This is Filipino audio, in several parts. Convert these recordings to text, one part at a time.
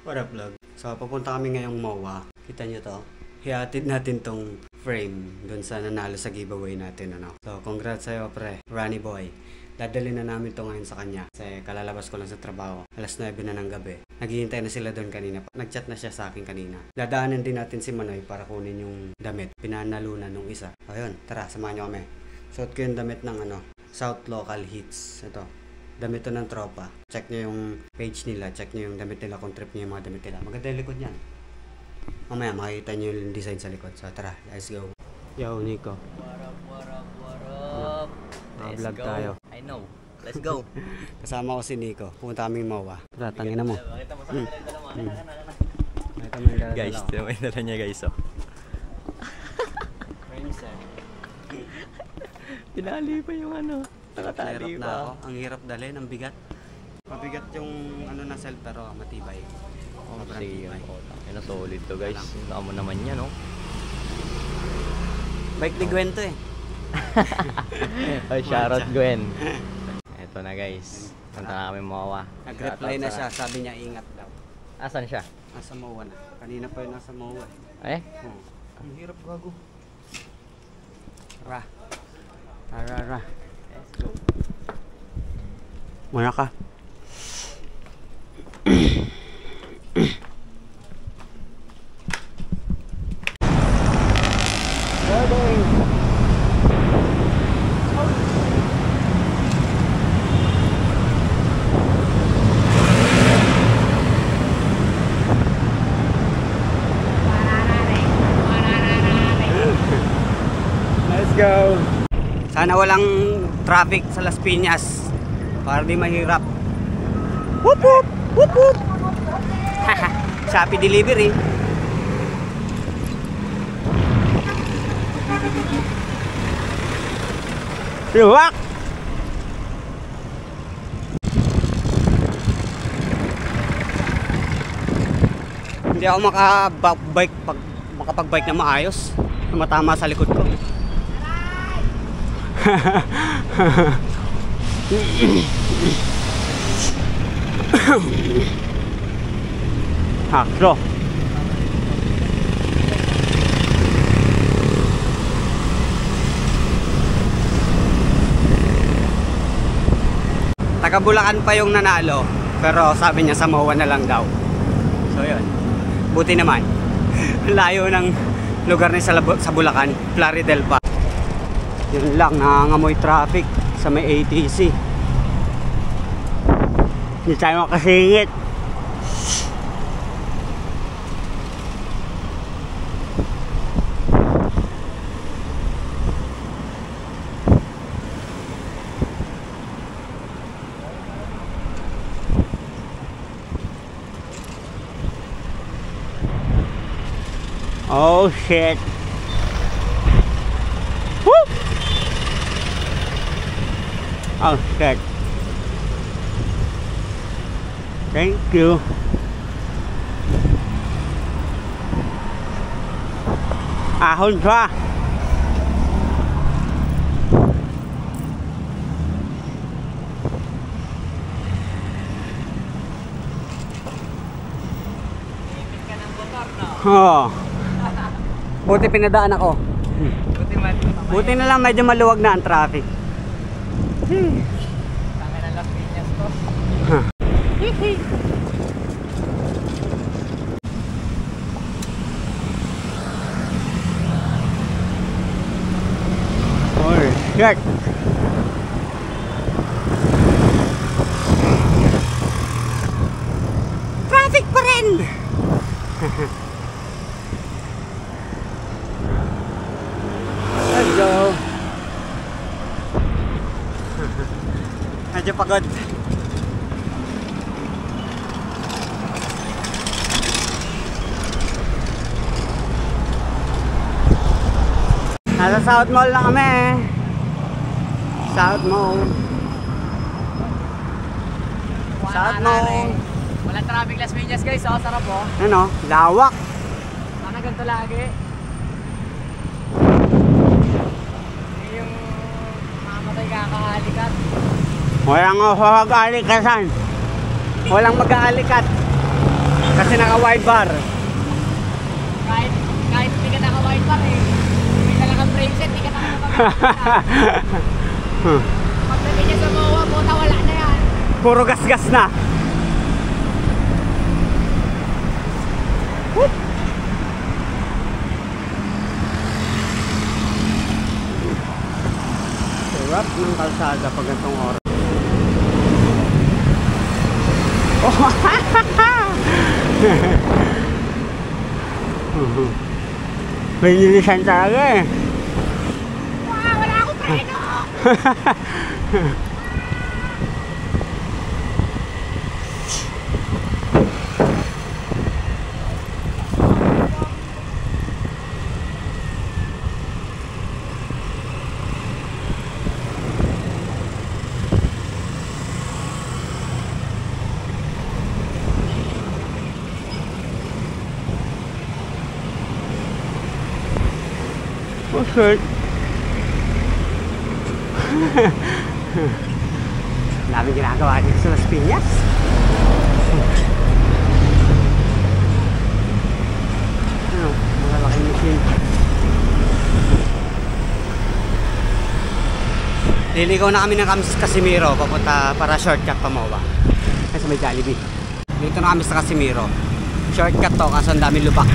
What up, vlog? So, papunta kami ngayong MOA. Kita nyo to? Hiatid natin tong frame dun sa nanalo sa giveaway natin, ano? So, congrats sa'yo, pre. Ronnie Boy. Dadali na namin to ngayon sa kanya. Kasi kalalabas ko lang sa trabaho. Alas 9 na ng gabi. Naghihintay na sila doon kanina. Nag-chat na siya sa akin kanina. Dadaanan din natin si Manoy para kunin yung damit. Pinanalunan nung isa. Ayun, tara, samahan nyo kami. Suot ko yung damit ng South Local Hits. Ito. Damit to ng tropa. Check nyo yung page nila. Check nyo yung damit nila kung trip nyo yung mga damit nila. Maganda yung likod yan. Mamaya makikita nyo yung design sa likod. So tara, let's go. Yo, Nico. What up? Vlog tayo. I know. Let's go. Kasama ko si Nico. Punta kaming MOA. Tara, tangina mo. Makita mo sa kanila yung dalawa. Makita mo yung dala. Guys, ito yung dala niya guys. Oh. Tinali pa yung Nakatali na ako. Ang hirap dalhin, ang bigat. Mabigat yung na cell pero matibay. Sobrang tibay. Yan, solid to guys. Saka mo naman yan, no? Bike ni Gwen to eh. Ay, shoutout Gwen. Eto na guys. Punta na kami MOA. Nag-reply na siya. Sabi niya ingat daw. Asan siya? Nasa MOA na. Kanina pa yun nasa MOA Eh? Ang hirap gago. Tara. Tara. Let's go. Muna ka. Let's go. Sana walang traffic sa Las Piñas para di mahirap. Whoop whoop! Whoop whoop! Shopee delivery. Luwak! Hindi ako makapag-bike na maayos. Matama sa likod ko. Hakro. Taga Bulacan pa yung nanalo, pero sabi niya sa MOA na lang daw. So yun. Buti naman. Layo ng lugar niya sa Bulacan, Plaridel pa. Yun lang, nangangamoy traffic sa may ATC. Hindi tayo makasingit. Oh shit. Woo! Oh shit. Thank you. Ahon siya. Ipit ka ng motor, no? Oh. Buti pinadaan ako. Buti na lang medyo maluwag na ang traffic. Tangin ng Las Piñas to. Oh shit. Traffic pa rin. Let's go. Medyo pagod. Nasa South Mall na kami. South Mall. South Mall. Walang traffic Las Piñas guys, oh, sarap oh. Ano? Lawak. Sana ganito lagi. Yung mamatay kakahalikat. Walang mag-aalikasan. Walang mag-aalikat. Kasi naka-wide bar. Kahit hindi ka naka-wide bar eh. May talagang frame set, hindi ka naka-wide. Pagdating niya sa MOA, puta wala na yan. Puro gas-gas na. Whoop. Sarap ng kalsada pag itong oras. Oh. May nilisan talaga eh. Wow, wala akong preno! Oh shit. Dami ginagawa dito sa Las Piñas. Ano, malalaking machine. Liligaw na kami ng Casimiro papunta para shortcut pa MOA. Kasi may Jollibee. Dito na kami sa Casimiro. Shortcut to kasi ang daming lubak.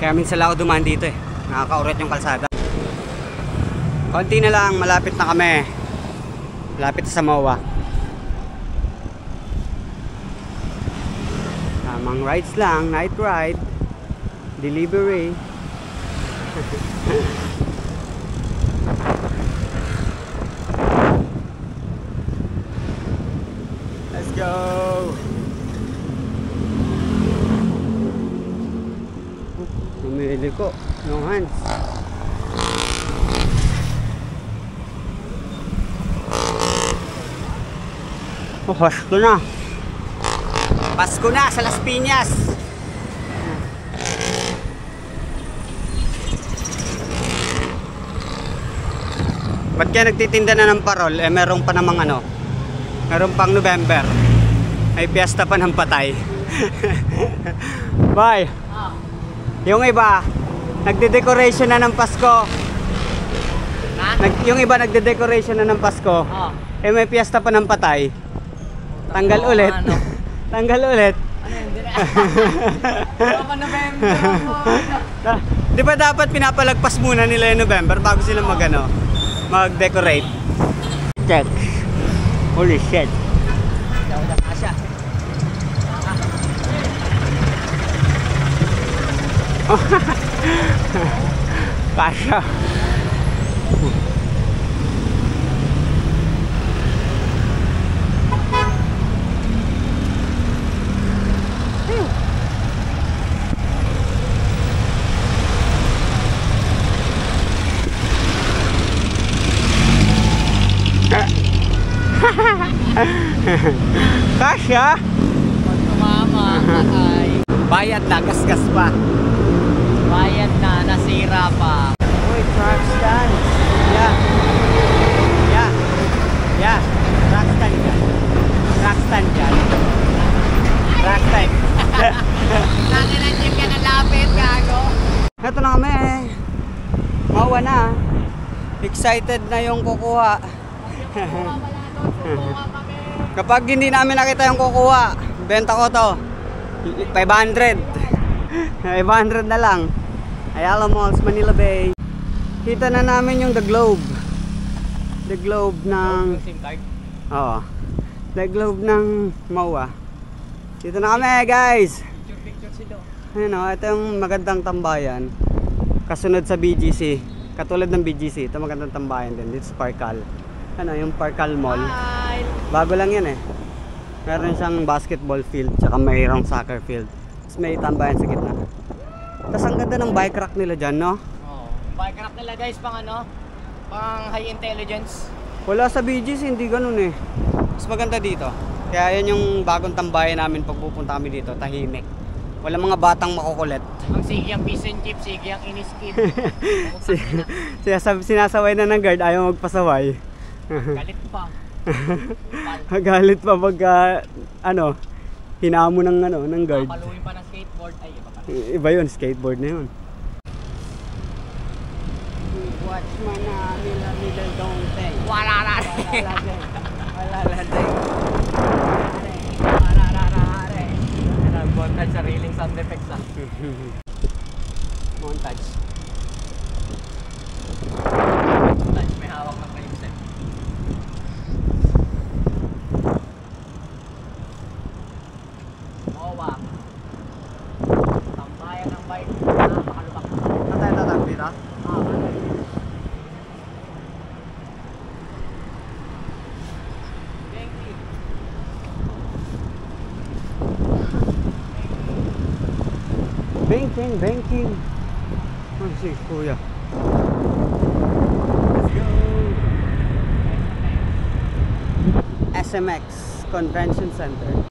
Kaya minsan lang ako dumaan dito eh. Nakakaurat yung kalsada. Konti na lang, malapit na kami. Malapit sa MOA. Tamang rides lang, night ride. Delivery. Let's go! Namili ko yung hands. Oh, Pasko na. Pasko na sa Las Piñas. Ba't kaya nagtitinda na ng parol? Eh meron pa namang ano. Meron pang November. May piyesta pa ng patay. Bye. Yung iba, nagde-decoration na ng Pasko. Yung iba nagde-decoration na ng Pasko. Eh may piyesta pa ng patay. Tanggal ulit. Ano? Tanggal ulit. Ano yun? Baka November ako. Di ba dapat pinapalagpas muna nila yung November bago sila mag-decorate? Check. Holy shit. Daw na kasya. Kasya. Kasya. Pag tumama, patay. Bayad na, gas-gas pa. Bayad na, nasira pa. Uy, truck stand. Yeah. Yeah. Yeah. Truck stand dyan. Truck stand dyan. Truck stand. Nakilansin ka na lapit, gago. Ito na kami. MOA na. Excited na yung kukuha. Kapag hindi namin nakita yung kukuha, benta ko to 500. 500 na lang. Ayala Malls, Manila Bay. Kita na namin yung The Globe. The Globe ng SIM card? Oo. The Globe ng MOA. Dito na kami, guys. Picture sila. Ayun o, ito yung magandang tambayan. Kasunod sa BGC. Katulad ng BGC, ito magandang tambayan din. Dito sa Parcal. Ano, yung Parcal Mall. Hi! Bago lang yan eh. Meron siyang basketball field, tsaka mayroong soccer field. Tapos may tambayan sa gitna. Tapos ang ganda ng bike rack nila dyan, no? Oh, bike rack nila guys, pang ano? Pang high intelligence. Wala sa BGC, hindi ganun eh. Mas maganda dito. Kaya yan yung bagong tambayan namin pag pupunta kami dito, tahimik. Wala mga batang makukulit. Ang sige ang fish and chips, sige ang iniskip. Sinasaway na ng guard, ayaw magpasaway. Galit pa. Galit pa pag hinamo ng guard. Papaluin pa ng skateboard. Ay, iba pala. Iba yun, skateboard na yun. Watchman na middle donte. Wala na. Montage sariling sound effects ah. Montage. Montage, may hawak ng frame set. Mowa. Tambayan ng bike. Makalubak. Saan tayo tatang dito? Banking. Oh, si Kuya. Let's go. SMX Convention Center.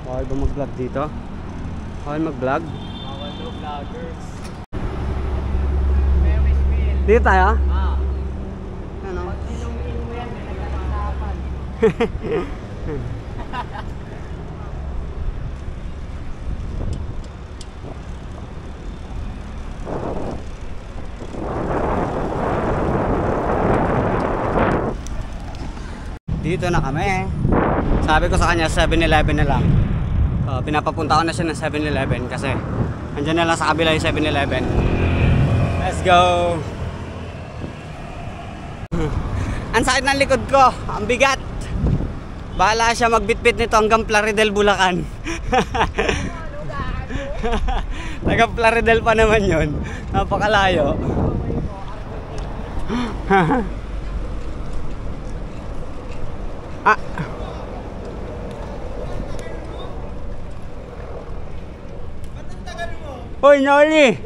Bawal ba mag-vlog dito? Bawal mag-vlog? Bawal daw vloggers. Ferris wheel. Dito tayo? Ano? Pag ilong-ilong mo yan, may nagkakasapan. Dito na kami. Sabi ko sa kanya 7-Eleven na lang. Pinapapunta ko na siya ng 7-Eleven kasi andyan na lang sa kabila yung 7-Eleven. Let's go! Ang sakit ng likod ko, ang bigat. Bahala siya magbitbit nito hanggang Plaridel, Bulacan. Taga Plaridel pa naman yun. Napakalayo. Hoy, Noli!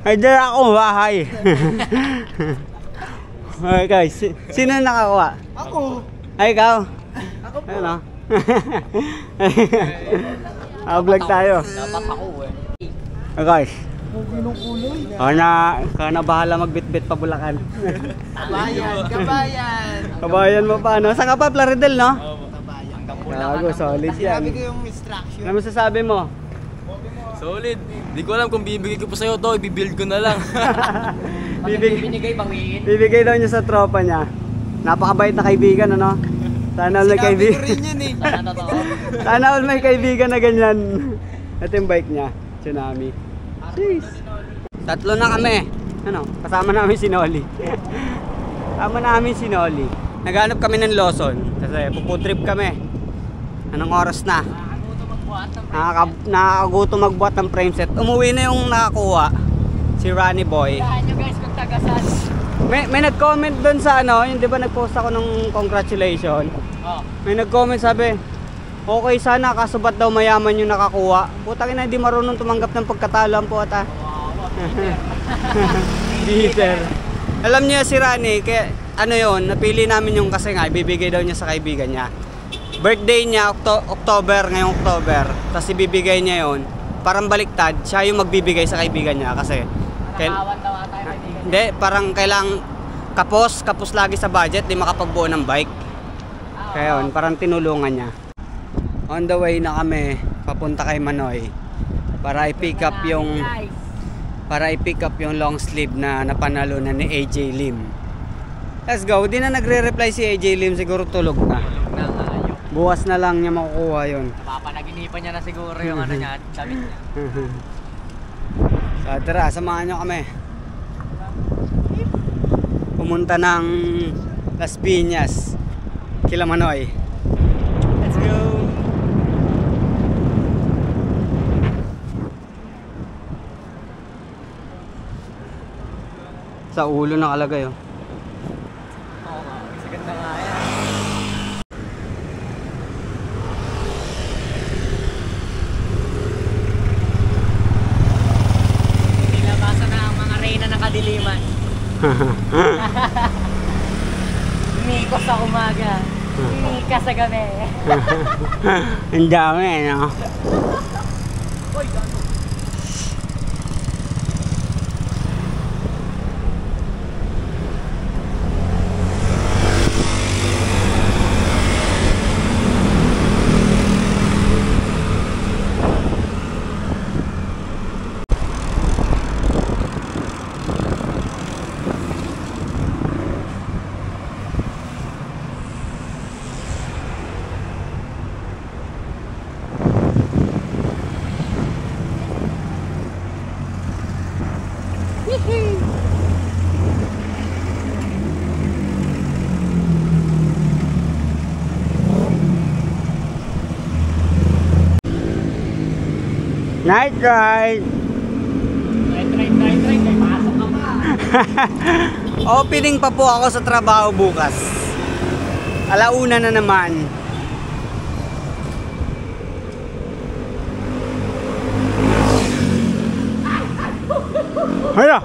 Ay, dala akong bahay. Okay guys, sino nakakuha? Ako! Ay, ikaw? Ako po. Ayun o. Vlog tayo. Dapat ako eh. Okay guys. Ginukuloy. Kana bahala magbitbit pa Bulacan. Kabayan! Kabayan mo pa, no? Saan ka pa? Plaridel, no? Kabayan. Gago, solid yan. Sinabi ko yung instruction. Ano masasabi mo? Solid. Di ko alam kung bibigay ko pa sa'yo to, ibibuild ko na lang. Binigay bawiin. Bibigay daw niya sa tropa niya. Napakabait na kaibigan, ano? Sana all may kaibigan. Sinabi ko rin yun eh. Sana totoo. Sana all may kaibigan na ganyan. Ito yung bike niya, Tsunami. Jeez. Tatlo na kami. Ano? Kasama namin si Noli. Kasama namin si Noli. Naghanap kami ng Lawson kasi puputrip kami. Anong oras na? Nakakaguto magbuhat ng frame set. Umuwi na yung nakakuha, si Ronnie Boy. Saan nyo guys kung tagasan? May nag-comment doon sa yung di ba nag-post ako ng congratulations. Oh. May nag-comment sabi, okay sana kaso ba't daw mayaman yung nakakuha. Putang ina, di marunong tumanggap ng pagkatalo po ata. Bitter. Alam niya si Ronnie, kaya napili namin yung kasi nga ibibigay daw niya sa kaibigan niya. Birthday niya October, ngayong October. Tapos ibibigay niya yon. Parang baliktad, siya yung magbibigay sa kaibigan niya kasi Nakawan daw ata yung kaibigan. hindi, parang kailang kapos lagi sa budget, di makapagbuo ng bike. Kaya yun, parang tinulungan niya. On the way na kami papunta kay Manoy para i-pick up yung long sleeve na napanalo na ni AJ Lim. Let's go. Di na nagre-reply si AJ Lim, siguro tulog na. Tulog na nga yun. Bukas na lang niya makukuha yun. Papanaginipan niya na siguro yung ano niya, damit niya. So tara, samahan nyo kami. Pumunta ng Las Piñas, kila Manoy. Let's go! Sa ulo nakalagay oh. Oo nga, kasi ganda nga yan. Nilabasan na ang mga reyna ng kadiliman. Miko sa umaga. Mika sa gabi. Ang dami, no? Uy, gago. Night ride! Try. May pasok ka pa. Opening pa po ako sa trabaho bukas. Alauna na naman. Hala!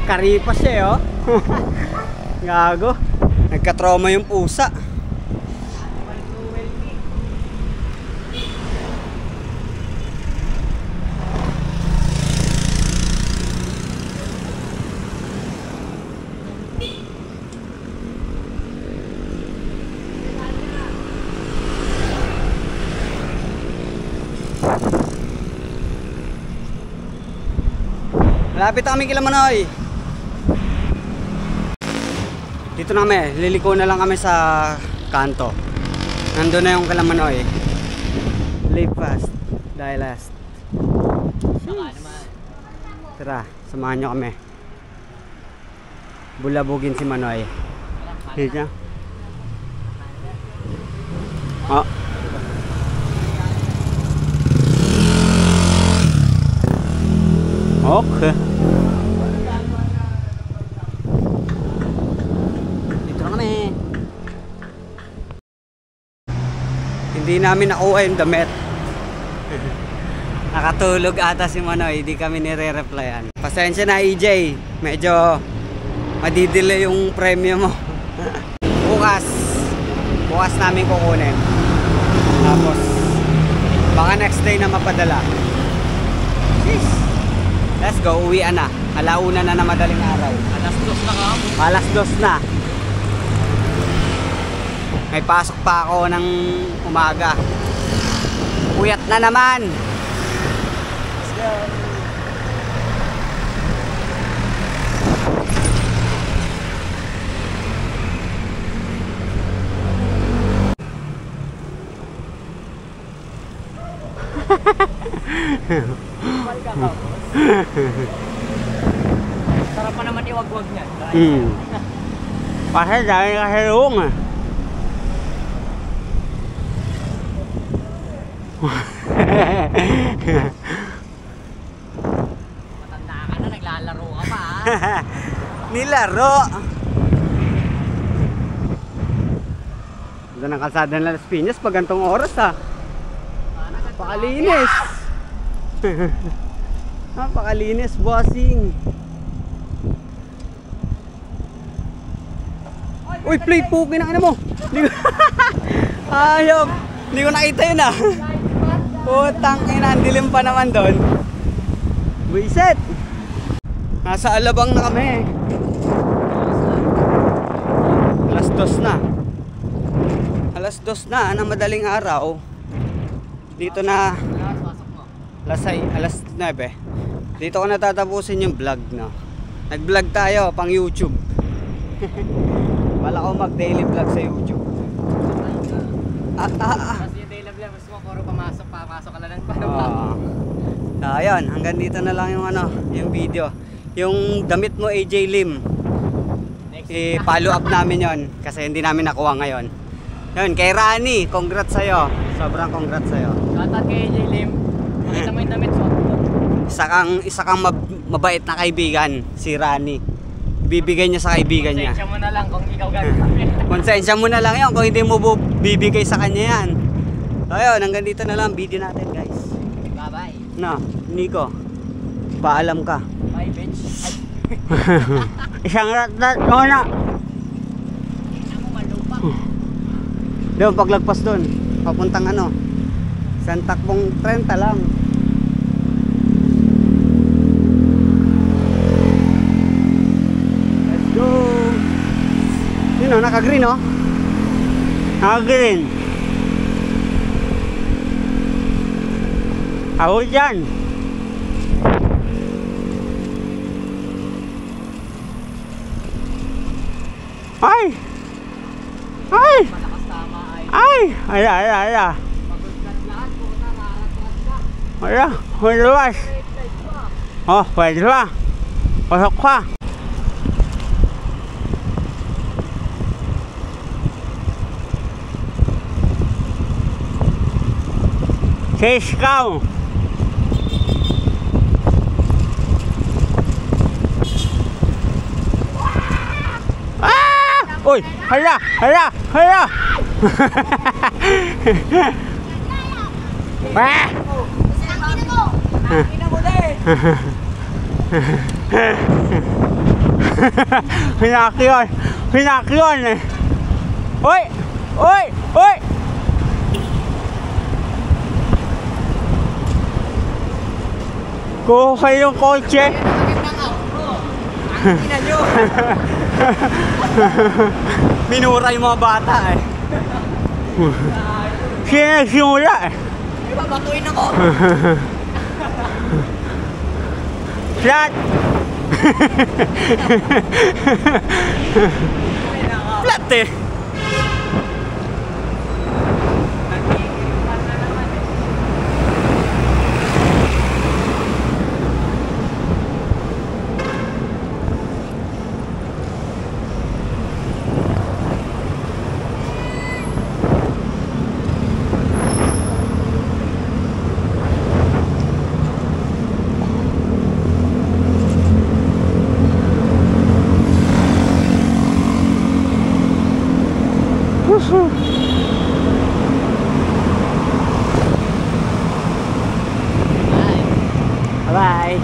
Karipas eh, oh. Gago. Nagka-trauma yung pusa. Malapit na kami kila Manoy. Dito na kami, liliko na lang kami sa kanto. Nandun na yung kila Manoy. Live fast, die last. Tara, samahan nyo kami. Bulabugin si Manoy. Dito. Oh. Okay. Dito na kami. Hindi namin nakuha yung damit. Nakatulog ata si Manoy, hindi kami nire-replyan. Pasensya na EJ, medyo madidelay yung premyo mo. Bukas namin kukunin. Tapos baka next day na mapadala. Jeez. Let's go, uwian na. Alauna na madaling araw. Alas 2 na ka. Alas 2 na. May pasok pa ako ng umaga. Puyat na naman. Let's go. Sarap pa naman iwagwag niyan. Kasi dahil kasalung ah. Matanda ka na, naglalaro ka pa ha. Nilaro. Doon ang kalsada ng Las Piñas pag gantong oras ha. Napakalinis. Napakalinis, bossing. Uy, play po, kinakina mo. Ayop. Hindi ko nakita yun ah. Putang ina, ang dilim pa naman doon. Buiset. Nasa Alabang na kami. Alas 2 na. Alas 2 na ng madaling araw. Dito na alas 9. Dito ko natatapusin yung vlog na. Nag-vlog tayo pang YouTube. Wala ko mag-daily vlog sa YouTube. Kasi yung daily vlog, gusto mo puro papasok ka lang ng parang ayun, hanggang dito na lang yung yung video. Yung damit mo AJ Lim. I-follow up namin yon kasi hindi namin nakuha ngayon. Yun, kay Rani, congrats sa'yo. Sobrang congrats sa'yo. shoutout kay AJ Lim. Makita mo yung damit, suot mo. Isa kang mabait na kaibigan, si Rani. Bibigay niya sa kaibigan niya. Konsensya mo na lang kung ikaw gagawin. Konsensya mo na lang yun kung hindi mo bibigay sa kanya yan. So ayun, hanggang dito na lang video natin guys. Bye-bye. No. Nico, paalam ka. Ay, bitch. Ay, Isang rat muna. ina mo, malupa. Doon, paglagpas doon. Papuntang ano. Isang takbong 30 lang. Let's go. Yun o, naka-green o. Naka-green. Ako dyan. Ay! Ay! Malakas tama ay. Ay! Ala. Pagod lahat, puta, nakaratras ka. Ala, pwede ba? Red light pa. Oh, pwede ba? Pasok ka. Siskaw. Ah! Uy, hala. Ah! Ina mo din. Pinakyon eh. Uy! Kuha kayo yung kotse. Magandang outro. Ina nyo. Minura yung mga bata eh. Sino nagsimula eh? Ay, babatuin ako. Flat! Flat eh! Bye!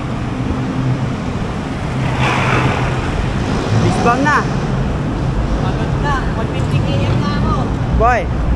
Disbang na! Pagod na. 150 km na ako. Boy!